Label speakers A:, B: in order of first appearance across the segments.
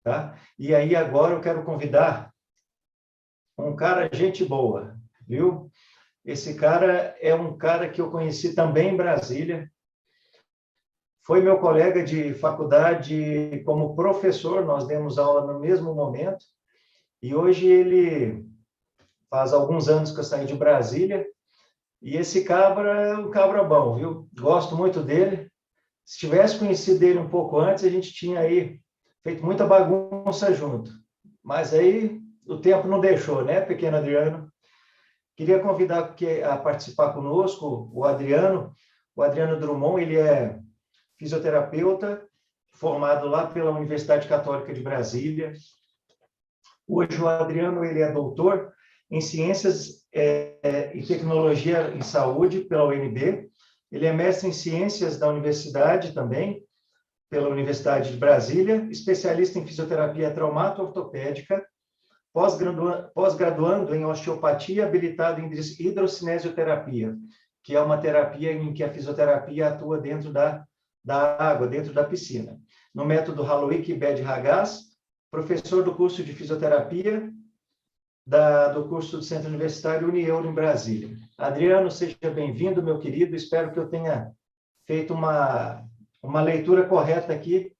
A: tá? E aí agora eu quero convidar um cara, gente boa, viu? Esse cara é um cara que eu conheci também em Brasília, foi meu colega de faculdade como professor, nós demos aula no mesmo momento, e hoje ele faz alguns anos que eu saí de Brasília, e esse cabra é um cabra bom, viu? Gosto muito dele. Se tivesse conhecido ele um pouco antes, a gente tinha aí feito muita bagunça junto. Mas aí o tempo não deixou, né, pequeno Adriano? Queria convidar a participar conosco o Adriano Drummond, ele é fisioterapeuta, formado lá pela Universidade Católica de Brasília. Hoje o Adriano ele é doutor em Ciências e Tecnologia em Saúde pela UNB. Ele é mestre em Ciências da Universidade também, pela Universidade de Brasília, especialista em fisioterapia traumato-ortopédica, pós-graduando em osteopatia, habilitado em hidrocinesioterapia, que é uma terapia em que a fisioterapia atua dentro da água, dentro da piscina. No método Haloik Bed-Ragaz, professor do curso de fisioterapia do curso do Centro Universitário Unieuro, em Brasília. Adriano, seja bem-vindo, meu querido. Espero que eu tenha feito uma leitura correta aqui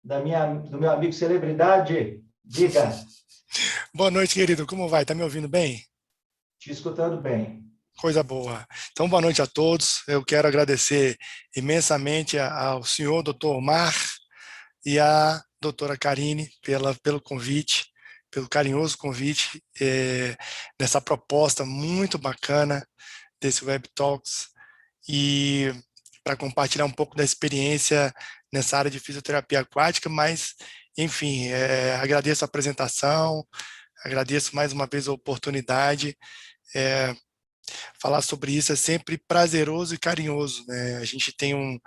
A: do meu amigo celebridade. Diga.
B: Boa noite, querido. Como vai? Tá me ouvindo bem?
A: Te escutando bem.
B: Coisa boa. Então, boa noite a todos. Eu quero agradecer imensamente ao senhor Dr. Omar e à doutora Karine pelo convite, pelo carinhoso convite, dessa proposta muito bacana desse Web Talks e para compartilhar um pouco da experiência nessa área de fisioterapia aquática, mas, enfim, agradeço a apresentação, agradeço mais uma vez a oportunidade. Falar sobre isso é sempre prazeroso e carinhoso, né? A gente tem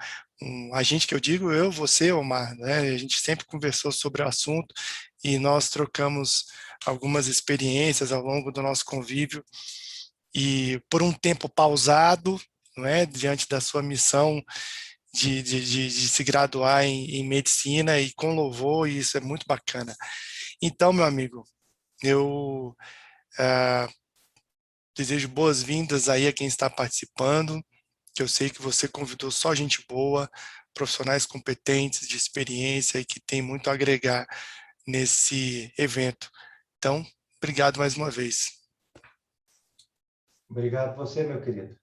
B: a gente que eu digo, eu, você, Omar, né? A gente sempre conversou sobre o assunto e nós trocamos algumas experiências ao longo do nosso convívio e por um tempo pausado, não é? Diante da sua missão de se graduar em medicina e com louvor, e isso é muito bacana. Então, meu amigo, eu desejo boas-vindas aí a quem está participando, que eu sei que você convidou só gente boa, profissionais competentes, de experiência e que tem muito a agregar nesse evento. Então, obrigado mais uma vez.
A: Obrigado a você, meu querido.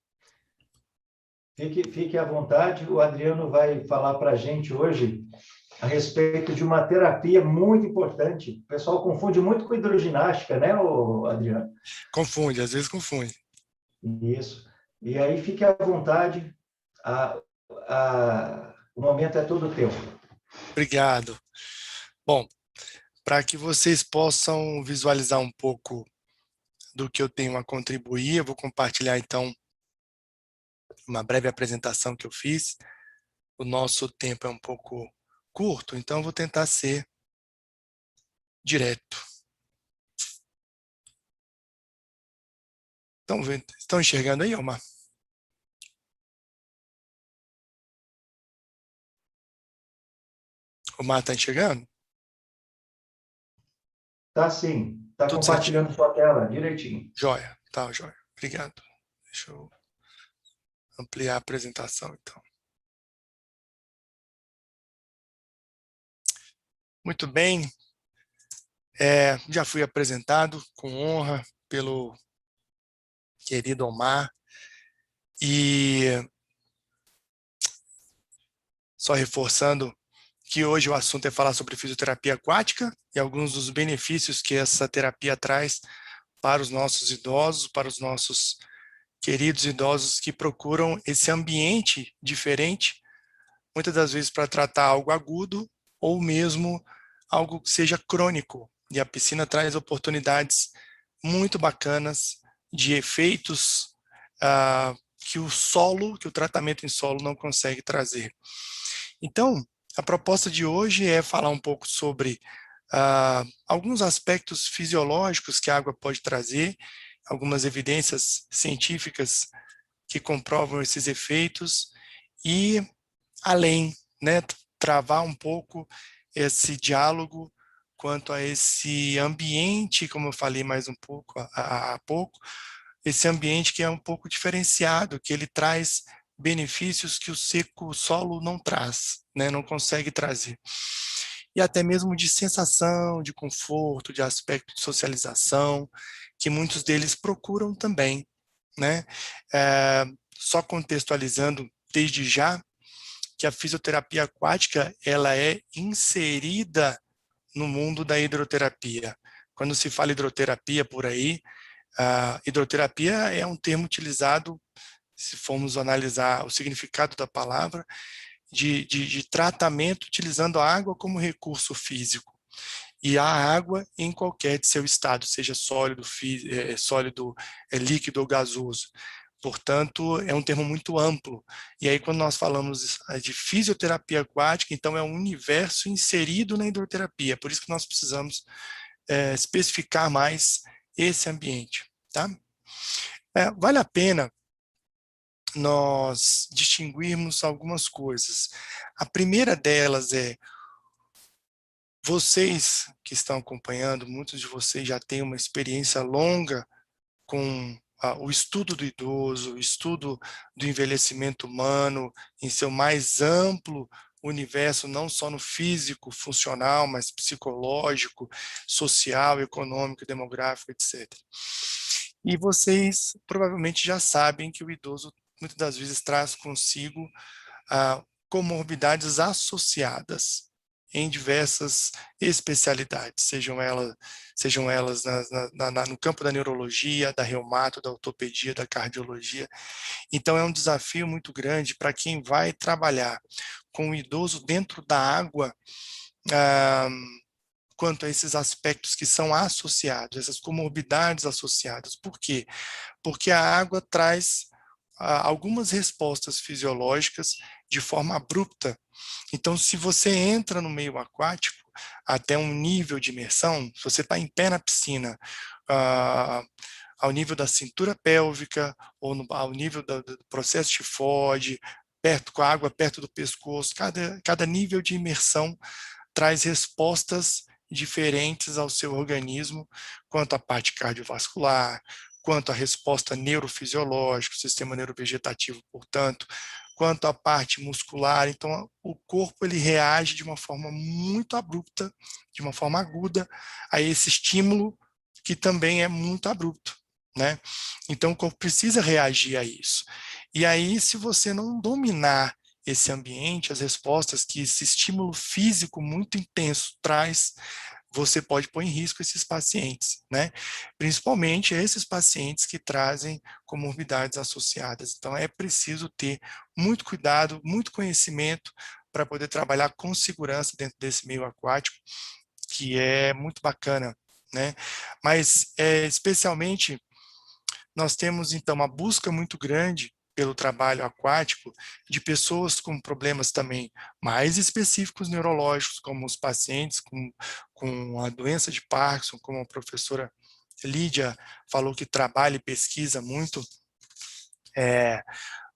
A: Fique à vontade, o Adriano vai falar para a gente hoje a respeito de uma terapia muito importante. O pessoal confunde muito com hidroginástica, né, Adriano?
B: Confunde, às vezes confunde.
A: Isso. E aí fique à vontade, o momento é todo teu.
B: Obrigado. Bom, para que vocês possam visualizar um pouco do que eu tenho a contribuir, eu vou compartilhar então uma breve apresentação que eu fiz. O nosso tempo é um pouco curto, então eu vou tentar ser direto. Estão enxergando aí, Omar? Omar está enxergando?
A: Tá sim, está
B: Tudo certinho?
A: compartilhando sua tela direitinho.
B: Joia, tá, joia. Obrigado. Deixa eu ampliar a apresentação, então. Muito bem. Já fui apresentado com honra pelo querido Omar. E só reforçando que hoje o assunto é falar sobre fisioterapia aquática e alguns dos benefícios que essa terapia traz para os nossos idosos, para os nossos queridos idosos que procuram esse ambiente diferente, muitas das vezes para tratar algo agudo ou mesmo algo que seja crônico. E a piscina traz oportunidades muito bacanas de efeitos que o tratamento em solo não consegue trazer. Então, a proposta de hoje é falar um pouco sobre alguns aspectos fisiológicos que a água pode trazer, algumas evidências científicas que comprovam esses efeitos e, além, né, travar um pouco esse diálogo quanto a esse ambiente, como eu falei mais um pouco há pouco, esse ambiente que é um pouco diferenciado, que ele traz benefícios que o seco solo não traz, né? Não consegue trazer. E até mesmo de sensação, de conforto, de aspecto de socialização, que muitos deles procuram também, né? Só contextualizando desde já, que a fisioterapia aquática ela é inserida no mundo da hidroterapia. Quando se fala hidroterapia por aí, a hidroterapia é um termo utilizado, se formos analisar o significado da palavra, de tratamento utilizando a água como recurso físico. E a água em qualquer de seu estado, seja sólido, sólido, líquido ou gasoso. Portanto, é um termo muito amplo. E aí, quando nós falamos de fisioterapia aquática, então é um universo inserido na hidroterapia. Por isso que nós precisamos especificar mais esse ambiente. Tá? Vale a pena nós distinguirmos algumas coisas. A primeira delas é, vocês que estão acompanhando, muitos de vocês já têm uma experiência longa com o estudo do idoso, o estudo do envelhecimento humano em seu mais amplo universo, não só no físico, funcional, mas psicológico, social, econômico, demográfico, etc. E vocês provavelmente já sabem que o idoso muitas das vezes traz consigo comorbidades associadas em diversas especialidades, sejam elas no campo da neurologia, da reumato, da ortopedia, da cardiologia. Então é um desafio muito grande para quem vai trabalhar com o idoso dentro da água, quanto a esses aspectos que são associados, essas comorbidades associadas. Por quê? Porque a água traz algumas respostas fisiológicas de forma abrupta. Então, se você entra no meio aquático, até um nível de imersão, se você está em pé na piscina, ao nível da cintura pélvica, ou ao nível do processo tifoide, com a água perto do pescoço, cada nível de imersão traz respostas diferentes ao seu organismo, quanto à parte cardiovascular, quanto à resposta neurofisiológica, o sistema neurovegetativo, portanto, quanto à parte muscular. Então, o corpo ele reage de uma forma muito abrupta, de uma forma aguda, a esse estímulo que também é muito abrupto, né? Então, o corpo precisa reagir a isso. E aí, se você não dominar esse ambiente, as respostas que esse estímulo físico muito intenso traz, você pode pôr em risco esses pacientes, né? Principalmente esses pacientes que trazem comorbidades associadas. Então, é preciso ter muito cuidado, muito conhecimento para poder trabalhar com segurança dentro desse meio aquático, que é muito bacana, né? Mas, especialmente, nós temos, então, uma busca muito grande pelo trabalho aquático de pessoas com problemas também mais específicos neurológicos, como os pacientes com a doença de Parkinson, como a professora Lídia falou que trabalha e pesquisa muito,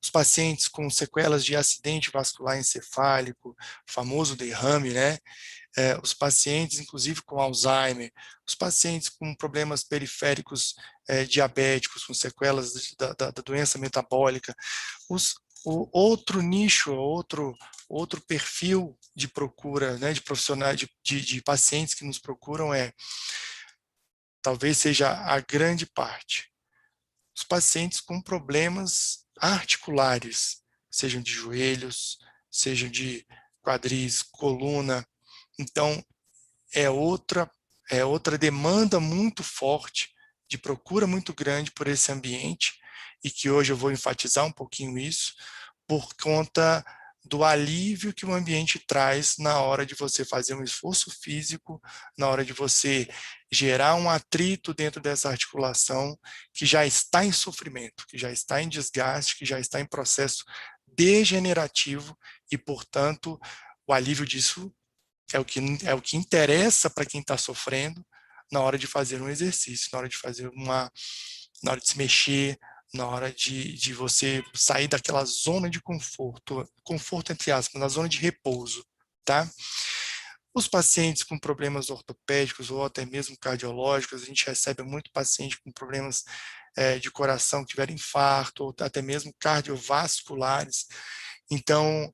B: os pacientes com sequelas de acidente vascular encefálico, famoso derrame, né? Os pacientes, inclusive com Alzheimer, os pacientes com problemas periféricos diabéticos, com sequelas da doença metabólica, o outro nicho, outro perfil de procura, né, de profissionais, de pacientes que nos procuram talvez seja a grande parte, os pacientes com problemas articulares, sejam de joelhos, sejam de quadris, coluna. Então, é outra demanda muito forte, de procura muito grande por esse ambiente, e que hoje eu vou enfatizar um pouquinho isso, por conta do alívio que o ambiente traz na hora de você fazer um esforço físico, na hora de você gerar um atrito dentro dessa articulação que já está em sofrimento, que já está em desgaste, que já está em processo degenerativo e, portanto, o alívio disso é o que interessa para quem está sofrendo na hora de fazer um exercício, na hora de fazer na hora de se mexer, na hora de você sair daquela zona de conforto entre aspas, na zona de repouso, tá? Os pacientes com problemas ortopédicos ou até mesmo cardiológicos, a gente recebe muito paciente com problemas de coração, que tiveram infarto, ou até mesmo cardiovasculares. Então,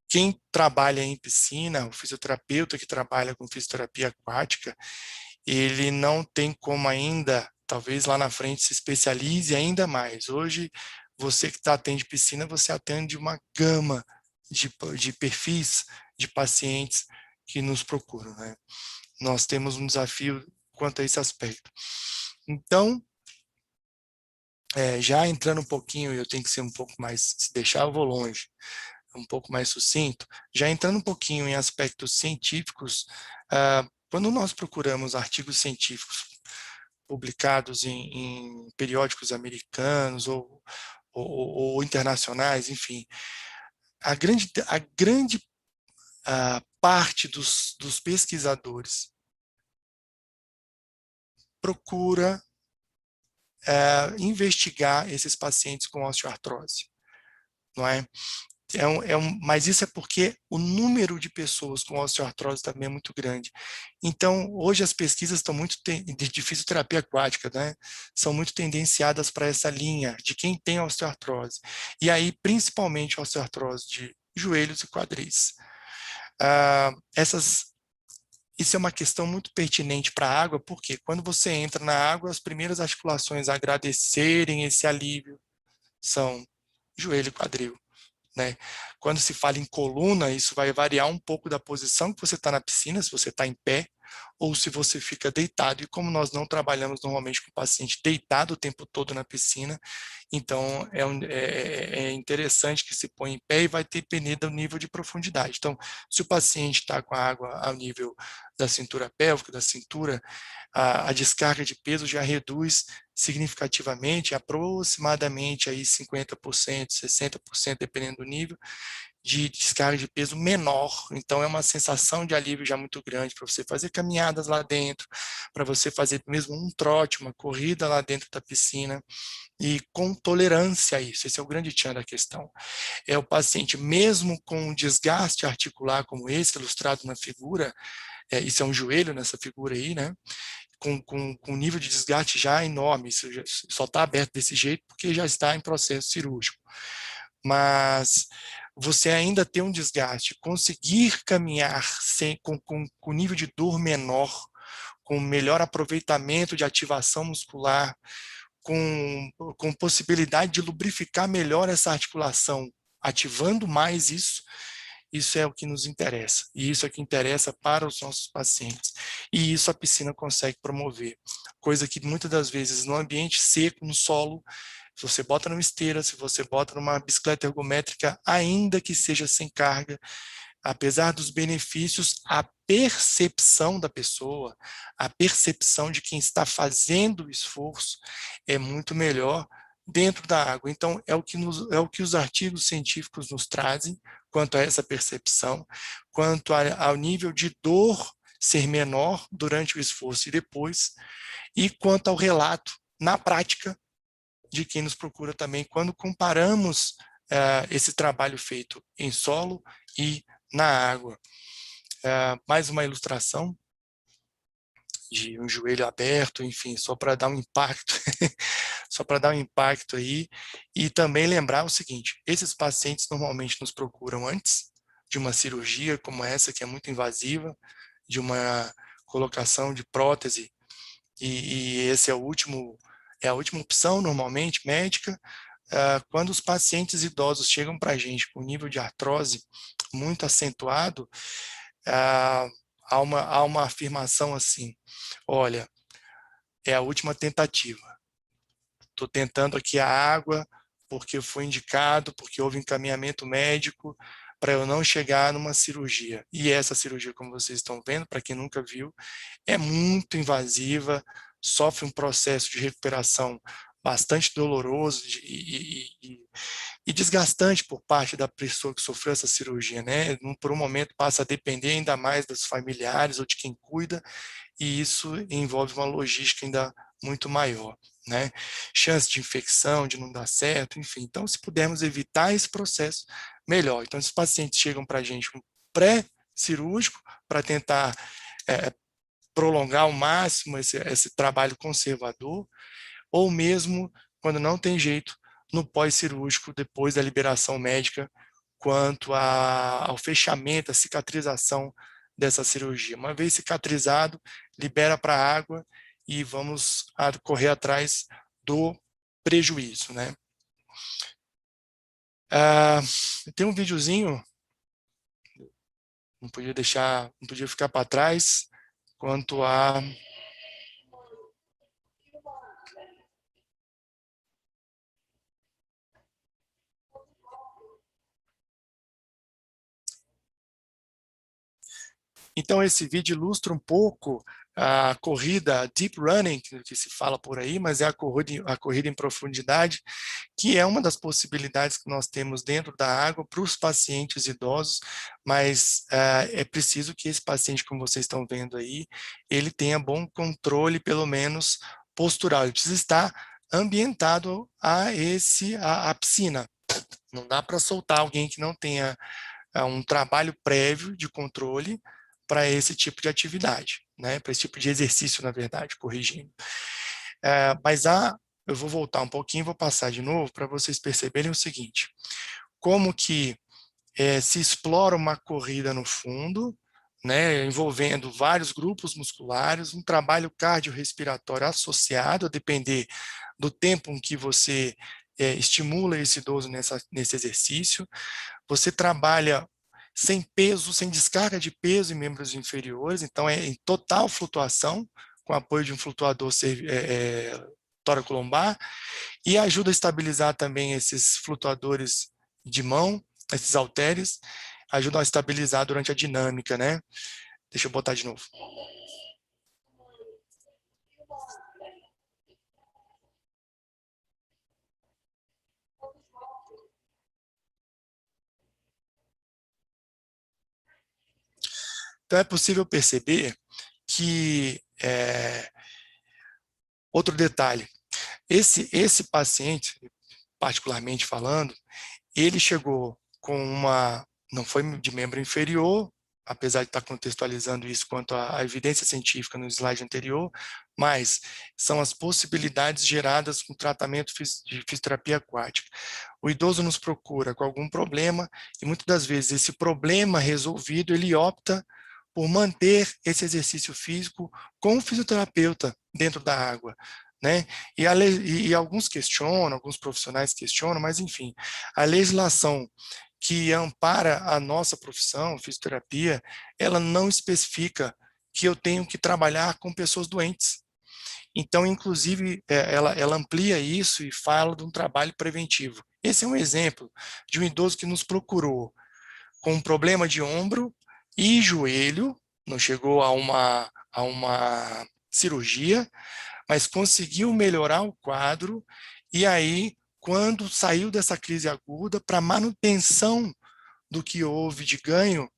B: quem trabalha em piscina, o fisioterapeuta que trabalha com fisioterapia aquática, ele não tem como ainda, talvez lá na frente, se especialize ainda mais. Hoje, você que atende piscina, você atende uma gama de perfis de pacientes que nos procuram, né? Nós temos um desafio quanto a esse aspecto. Então, já entrando um pouquinho, eu tenho que ser um pouco mais, se deixar eu vou longe, um pouco mais sucinto, já entrando um pouquinho em aspectos científicos, quando nós procuramos artigos científicos publicados em periódicos americanos ou internacionais, enfim, a grande parte dos pesquisadores procura investigar esses pacientes com osteoartrose, não é? Mas isso é porque o número de pessoas com osteoartrose também é muito grande. Então, hoje as pesquisas estão muito de fisioterapia aquática, né? São muito tendenciadas para essa linha de quem tem osteoartrose. E aí, principalmente osteoartrose de joelhos e quadris. Isso é uma questão muito pertinente para a água, porque quando você entra na água, as primeiras articulações a agradecerem esse alívio são joelho e quadril, né? Quando se fala em coluna, isso vai variar um pouco da posição que você está na piscina, se você está em pé, ou se você fica deitado. E como nós não trabalhamos normalmente com o paciente deitado o tempo todo na piscina, então é interessante que se põe em pé e vai depender do nível de profundidade. Então, se o paciente está com a água ao nível da cintura pélvica, da cintura, a descarga de peso já reduz significativamente, aproximadamente aí 50%, 60%, dependendo do nível, de descarga de peso menor. Então, é uma sensação de alívio já muito grande para você fazer caminhadas lá dentro, para você fazer mesmo um trote, uma corrida lá dentro da piscina, e com tolerância a isso. Esse é o grande tchan da questão. É o paciente, mesmo com um desgaste articular como esse, ilustrado na figura, isso é um joelho nessa figura aí, né? Com um nível de desgaste já enorme, isso só está aberto desse jeito porque já está em processo cirúrgico. Mas você ainda ter um desgaste, conseguir caminhar com nível de dor menor, com melhor aproveitamento de ativação muscular, com possibilidade de lubrificar melhor essa articulação, ativando mais isso é o que nos interessa, e isso é o que interessa para os nossos pacientes. E isso a piscina consegue promover, coisa que muitas das vezes no ambiente seco, no solo, se você bota numa esteira, se você bota numa bicicleta ergométrica, ainda que seja sem carga, apesar dos benefícios, a percepção da pessoa, a percepção de quem está fazendo o esforço é muito melhor dentro da água. Então, é o que os artigos científicos nos trazem quanto a essa percepção, quanto ao nível de dor ser menor durante o esforço e depois, e quanto ao relato, na prática, de quem nos procura também, quando comparamos esse trabalho feito em solo e na água. Mais uma ilustração de um joelho aberto, enfim, só para dar um impacto, só para dar um impacto aí, e também lembrar o seguinte, esses pacientes normalmente nos procuram antes de uma cirurgia como essa, que é muito invasiva, de uma colocação de prótese, e esse é a última opção, normalmente, médica. Quando os pacientes idosos chegam para a gente com nível de artrose muito acentuado, há uma afirmação assim, olha, é a última tentativa. Estou tentando aqui a água porque foi indicado, porque houve encaminhamento médico para eu não chegar numa cirurgia. E essa cirurgia, como vocês estão vendo, para quem nunca viu, é muito invasiva, sofre um processo de recuperação bastante doloroso e desgastante por parte da pessoa que sofreu essa cirurgia, né? Por um momento passa a depender ainda mais dos familiares ou de quem cuida, e isso envolve uma logística ainda muito maior, né? Chance de infecção, de não dar certo, enfim. Então, se pudermos evitar esse processo, melhor. Então, esses pacientes chegam para a gente com cirúrgico para tentar prolongar ao máximo esse trabalho conservador, ou mesmo, quando não tem jeito, no pós-cirúrgico, depois da liberação médica, quanto ao fechamento, a cicatrização dessa cirurgia. Uma vez cicatrizado, libera para a água e vamos correr atrás do prejuízo, né? Tem um videozinho, não podia ficar para trás, quanto a... Então, esse vídeo ilustra um pouco a corrida deep running, que se fala por aí, mas é a corrida em profundidade, que é uma das possibilidades que nós temos dentro da água para os pacientes idosos, mas é preciso que esse paciente, como vocês estão vendo aí, ele tenha bom controle, pelo menos postural. Ele precisa estar ambientado a piscina. Não dá para soltar alguém que não tenha um trabalho prévio de controle para esse tipo de atividade, né? Para esse tipo de exercício, na verdade, corrigindo. Mas eu vou voltar um pouquinho, vou passar de novo para vocês perceberem o seguinte: como que se explora uma corrida no fundo, né, envolvendo vários grupos musculares, um trabalho cardiorrespiratório associado, a depender do tempo em que você estimula esse idoso nesse exercício. Você trabalha sem peso, sem descarga de peso em membros inferiores, então é em total flutuação, com apoio de um flutuador tóraco-lombar, e ajuda a estabilizar também esses flutuadores de mão, esses halteres, ajudam a estabilizar durante a dinâmica, né? Deixa eu botar de novo. Então é possível perceber que, outro detalhe, esse paciente, particularmente falando, ele chegou com não foi de membro inferior, apesar de estar contextualizando isso quanto à evidência científica no slide anterior, mas são as possibilidades geradas com tratamento de fisioterapia aquática. O idoso nos procura com algum problema e muitas das vezes esse problema resolvido, ele opta por manter esse exercício físico com o fisioterapeuta dentro da água, né? E alguns questionam, alguns profissionais questionam, mas enfim, a legislação que ampara a nossa profissão, fisioterapia, ela não especifica que eu tenho que trabalhar com pessoas doentes. Então, inclusive, ela amplia isso e fala de um trabalho preventivo. Esse é um exemplo de um idoso que nos procurou com um problema de ombro e joelho, não chegou a uma cirurgia, mas conseguiu melhorar o quadro, e aí, quando saiu dessa crise aguda, para manutenção do que houve de ganho,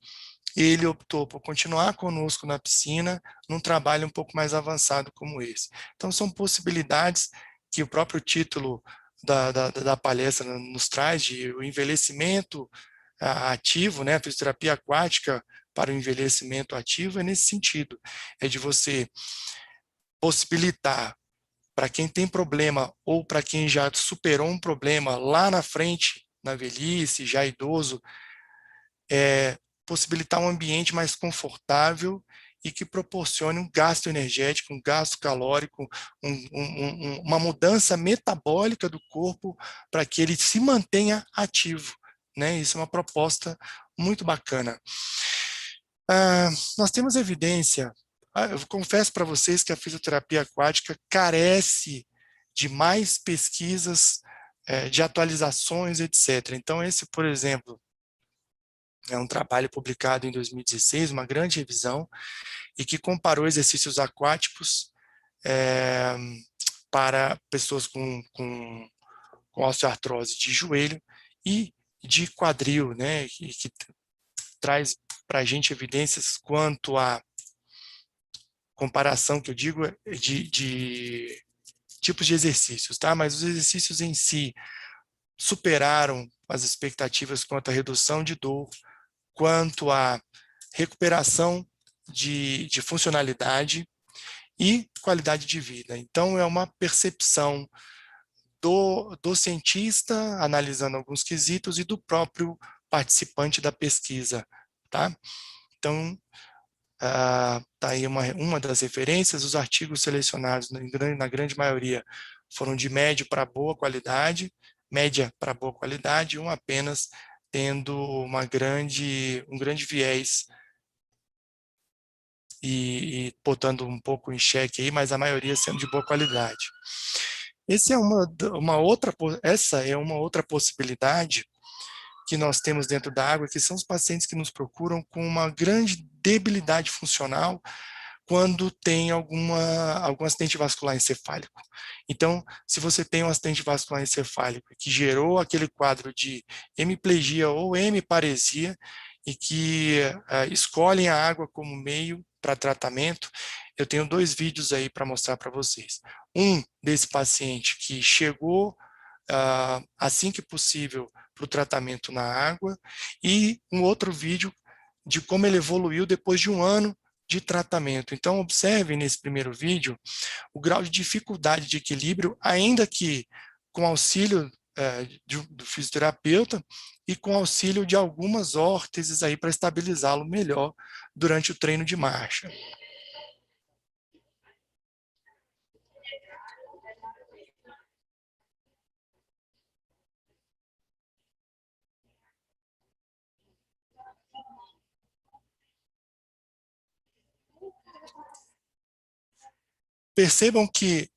B: ele optou por continuar conosco na piscina, num trabalho um pouco mais avançado como esse. Então, são possibilidades que o próprio título da palestra nos traz, de o envelhecimento ativo, né, a fisioterapia aquática para o envelhecimento ativo, é nesse sentido, é de você possibilitar para quem tem problema ou para quem já superou um problema lá na frente, na velhice, já idoso, possibilitar um ambiente mais confortável e que proporcione um gasto energético, um gasto calórico, uma mudança metabólica do corpo para que ele se mantenha ativo, né? Isso é uma proposta muito bacana. Nós temos evidência, eu confesso para vocês que a fisioterapia aquática carece de mais pesquisas, de atualizações, etc. Então, esse, por exemplo, é um trabalho publicado em 2016, uma grande revisão, e que comparou exercícios aquáticos para pessoas com osteoartrose de joelho e de quadril, né, e que traz para a gente evidências quanto à comparação, que eu digo, de tipos de exercícios, tá? Mas os exercícios em si superaram as expectativas quanto à redução de dor, quanto à recuperação de funcionalidade e qualidade de vida. Então, é uma percepção do cientista, analisando alguns quesitos, e do próprio participante da pesquisa, tá? Então, tá aí uma das referências. Os artigos selecionados, na grande maioria, foram de médio para boa qualidade, média para boa qualidade, um apenas tendo um grande viés e botando um pouco em xeque aí, mas a maioria sendo de boa qualidade. Essa é uma outra possibilidade que nós temos dentro da água, que são os pacientes que nos procuram com uma grande debilidade funcional quando tem algum acidente vascular encefálico. Então, se você tem um acidente vascular encefálico que gerou aquele quadro de hemiplegia ou hemiparesia e que escolhem a água como meio para tratamento, eu tenho 2 vídeos aí para mostrar para vocês. Um desse paciente que chegou assim que possível para o tratamento na água, e um outro vídeo de como ele evoluiu depois de 1 ano de tratamento. Então, observem nesse primeiro vídeo o grau de dificuldade de equilíbrio, ainda que com auxílio do fisioterapeuta e com auxílio de algumas órteses aí para estabilizá-lo melhor durante o treino de marcha. Percebam que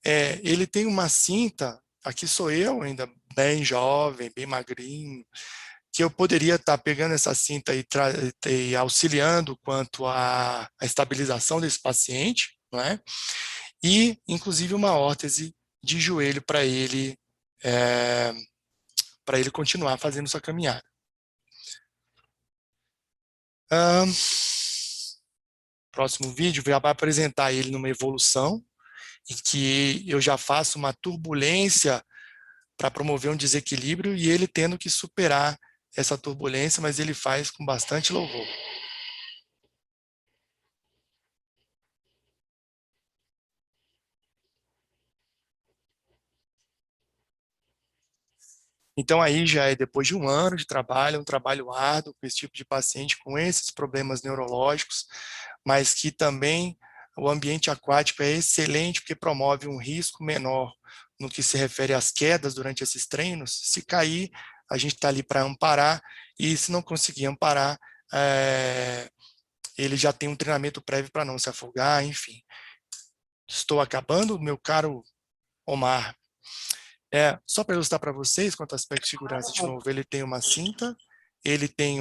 B: ele tem uma cinta, aqui sou eu ainda bem jovem, bem magrinho, que eu poderia estar pegando essa cinta e auxiliando quanto à estabilização desse paciente, não é? E, inclusive, uma órtese de joelho para ele continuar fazendo sua caminhada. Próximo vídeo vai apresentar ele numa evolução, em que eu já faço uma turbulência para promover um desequilíbrio e ele tendo que superar essa turbulência, mas ele faz com bastante louvor. Então aí já é depois de 1 ano de trabalho, um trabalho árduo com esse tipo de paciente, com esses problemas neurológicos, mas que também o ambiente aquático é excelente porque promove um risco menor no que se refere às quedas durante esses treinos. Se cair, a gente está ali para amparar, e se não conseguir amparar, ele já tem um treinamento prévio para não se afogar, enfim. Estou acabando, meu caro Omar. Só para ilustrar para vocês quanto ao aspecto de segurança, de novo, ele tem uma cinta, ele tem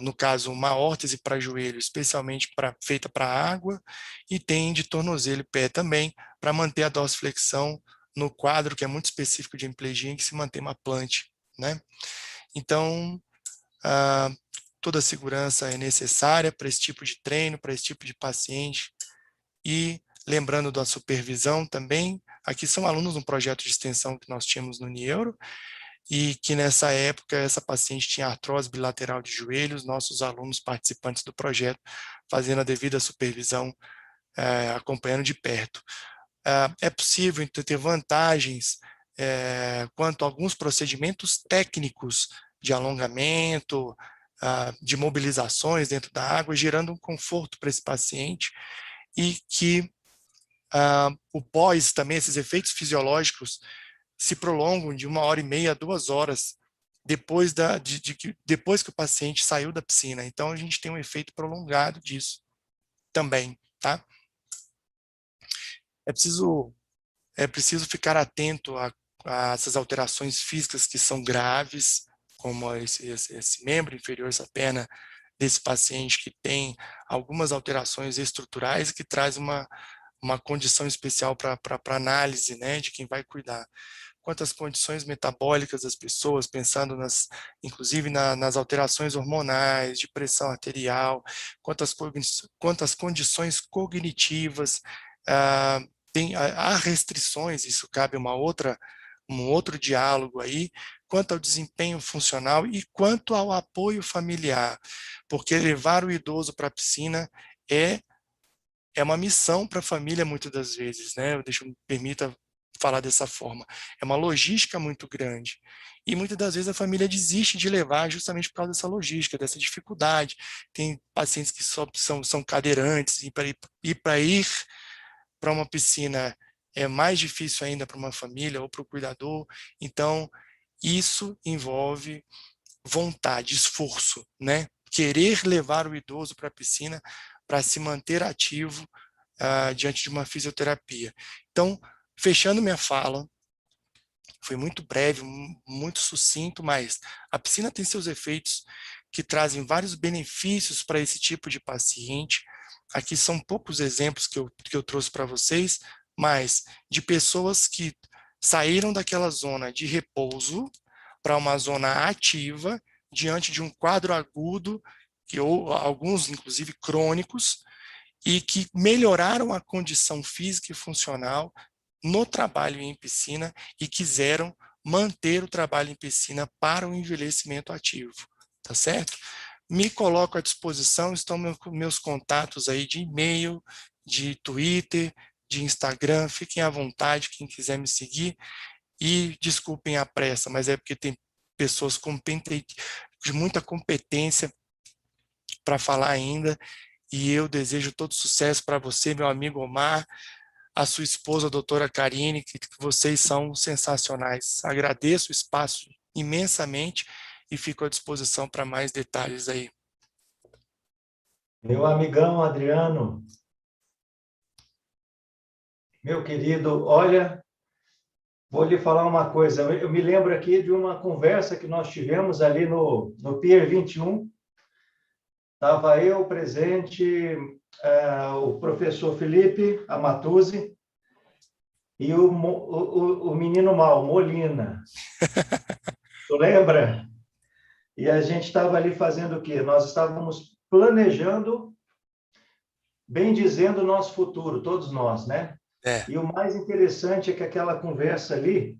B: no caso, uma órtese para joelho, especialmente feita para água, e tem de tornozelo e pé também, para manter a dorsiflexão no quadro, que é muito específico de hemiplegia, em que se mantém uma plante, né? Então, toda a segurança é necessária para esse tipo de treino, para esse tipo de paciente, e lembrando da supervisão também, aqui são alunos de um projeto de extensão que nós tínhamos no Nieuro, e que nessa época essa paciente tinha artrose bilateral de joelhos, nossos alunos participantes do projeto fazendo a devida supervisão, acompanhando de perto. É possível então, ter vantagens quanto a alguns procedimentos técnicos de alongamento, de mobilizações dentro da água, gerando um conforto para esse paciente, e que o pós também, esses efeitos fisiológicos, se prolongam de 1h30 a 2 horas depois que o paciente saiu da piscina. Então, a gente tem um efeito prolongado disso também, tá? É preciso ficar atento a essas alterações físicas que são graves, como esse membro inferior, essa perna desse paciente que tem algumas alterações estruturais e que traz uma condição especial para análise, né, de quem vai cuidar. Quantas condições metabólicas das pessoas, pensando inclusive nas alterações hormonais, de pressão arterial, quantas condições cognitivas, há restrições, isso cabe um outro diálogo aí, quanto ao desempenho funcional e quanto ao apoio familiar, porque levar o idoso para a piscina é uma missão para a família muitas das vezes, né? Me permita falar dessa forma. É uma logística muito grande. E muitas das vezes a família desiste de levar justamente por causa dessa logística, dessa dificuldade. Tem pacientes que só são cadeirantes e para ir para uma piscina é mais difícil ainda para uma família ou para o cuidador. Então, isso envolve vontade, esforço, né? Querer levar o idoso para a piscina para se manter ativo diante de uma fisioterapia. Então, fechando minha fala, foi muito breve, muito sucinto, mas a piscina tem seus efeitos que trazem vários benefícios para esse tipo de paciente. Aqui são poucos exemplos que eu trouxe para vocês, mas de pessoas que saíram daquela zona de repouso para uma zona ativa, diante de um quadro agudo, ou alguns, inclusive, crônicos, e que melhoraram a condição física e funcional no trabalho em piscina e quiseram manter o trabalho em piscina para o envelhecimento ativo, tá certo? Me coloco à disposição, estão meus contatos aí de e-mail, de Twitter, de Instagram, fiquem à vontade, quem quiser me seguir, e desculpem a pressa, mas é porque tem pessoas de muita competência para falar ainda, e eu desejo todo sucesso para você, meu amigo Omar, a sua esposa, a doutora Karine, que vocês são sensacionais. Agradeço o espaço imensamente e fico à disposição para mais detalhes aí.
A: Meu amigão Adriano, meu querido, olha, vou lhe falar uma coisa. Eu me lembro aqui de uma conversa que nós tivemos ali no Pier 21. Estava eu presente, o professor Felipe Amatuzzi e o menino mal, Molina. Tu lembra? E a gente estava ali fazendo o quê? Nós estávamos planejando, bem dizendo, o nosso futuro, todos nós, né? E o mais interessante é que aquela conversa ali,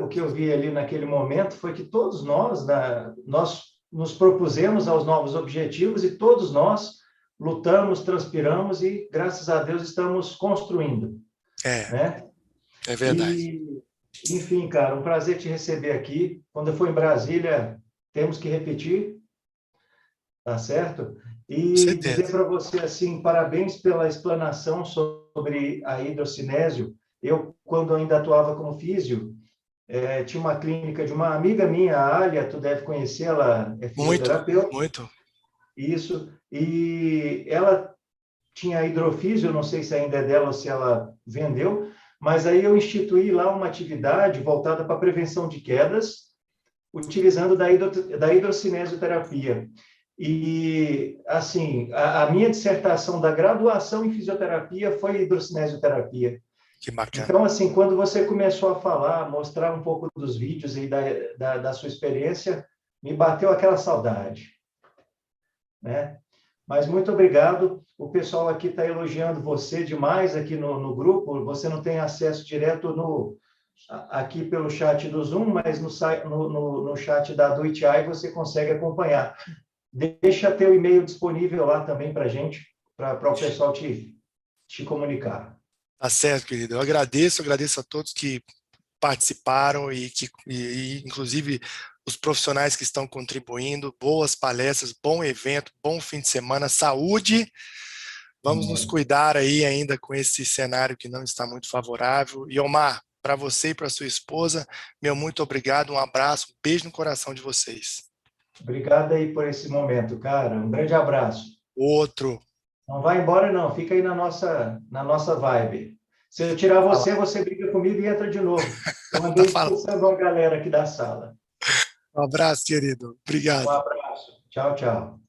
A: o que eu vi ali naquele momento foi que todos nós nos propusemos aos novos objetivos e todos nós lutamos, transpiramos e, graças a Deus, estamos construindo. Né?
B: É verdade.
A: E, enfim, cara, um prazer te receber aqui. Quando eu for em Brasília, temos que repetir, tá certo? E dizer para você, assim, parabéns pela explanação sobre a hidrocinésio. Eu, quando ainda atuava como físio, tinha uma clínica de uma amiga minha, a Alia, tu deve conhecê-la, é fisioterapeuta.
B: Muito.
A: Isso. E ela tinha hidrofísio, não sei se ainda é dela ou se ela vendeu, mas aí eu instituí lá uma atividade voltada para a prevenção de quedas, utilizando da hidrocinesioterapia. E, assim, a minha dissertação da graduação em fisioterapia foi hidrocinesioterapia.
B: Que bacana.
A: Então, assim, quando você começou a falar, mostrar um pouco dos vídeos e da sua experiência, me bateu aquela saudade, né? Mas muito obrigado. O pessoal aqui está elogiando você demais aqui no grupo. Você não tem acesso direto aqui pelo chat do Zoom, mas no chat da Do It AI você consegue acompanhar. Deixa teu e-mail disponível lá também para a gente, para o pessoal te comunicar.
B: Tá certo, querido. Eu agradeço a todos que participaram e inclusive os profissionais que estão contribuindo. Boas palestras, bom evento, bom fim de semana, saúde. Vamos nos cuidar aí ainda com esse cenário que não está muito favorável. E Omar, para você e para sua esposa, meu muito obrigado, um abraço, um beijo no coração de vocês.
A: Obrigado aí por esse momento, cara. Um grande abraço.
B: Outro.
A: Não vai embora, não. Fica aí na nossa vibe. Se eu tirar você briga comigo e entra de novo. Eu andei expulsando a galera aqui da sala.
B: Um abraço, querido. Obrigado.
A: Um abraço. Tchau, tchau.